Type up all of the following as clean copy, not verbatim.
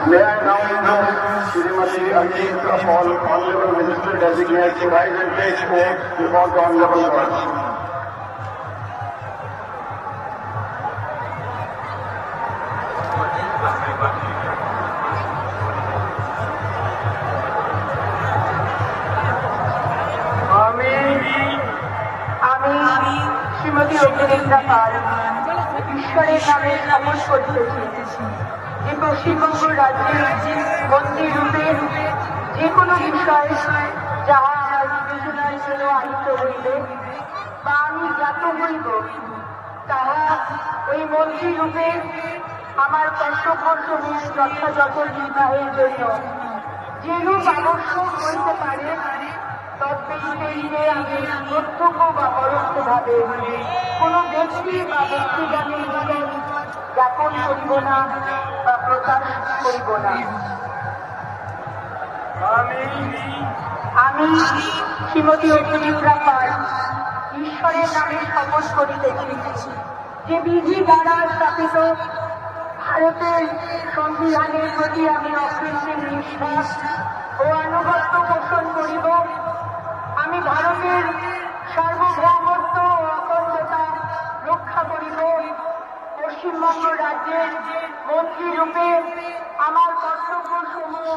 May I now invoke Srimati Anjita Paul, Honorable Minister Designate, to rise and take oath before the Honorable God. আমি শ্রীমতী অগ্নিমিত্রা পাল ঈশ্বরের নামে শপথ করিতেছি যে পশ্চিমবঙ্গ রাজ্যের মন্ত্রী রূপে যে কোনো বিষয় যাহা আমার বিবেচনার জন্য আনিত হইবে বা আমি জ্ঞাত হইব তাহা ওই মন্ত্রী রূপে আমার কর্তব্যসমূহ যথাযথ নির্বাহের জন্য যেরূপ আবশ্যক হইতে পারে তদ্বিষয়ে আমি প্রত্যক্ষ বা পরোক্ষভাবে কোনো ব্যক্তি বা ব্যক্তিগণের নিকট জ্ঞাপন করিব না বা প্রকাশ করিব না। আমি শ্রীমতী অগ্নিমিত্রা পাল ঈশ্বরের নামে শপথ করিতেছি যে বিধি দ্বারা স্থাপিত ভারতের সংবিধানের প্রতি আমি অকৃত্রিম বিশ্বাস ও আনুগত্য পোষণ করিব। আমি ভারতের সার্বভৌমত্ব ও অখণ্ডতা রক্ষা করিব। পশ্চিমবঙ্গ রাজ্যের মন্ত্রী রূপে আমার কর্তব্যসমূহ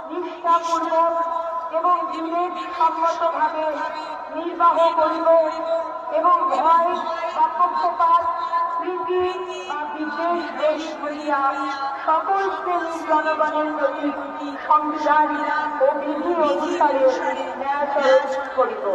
নিষ্ঠাপূর্বক এবং বিবেক সম্মতভাবে নির্বাহ করিব এবং ভয় বা পক্ষপাত প্রীতি বা বিদ্বেষ দেশ বলিয়া সকল শ্রেণীর জনগণের প্রতি সংবিধান ও বিধি অনুসারে ন্যায়াচরণ করিব।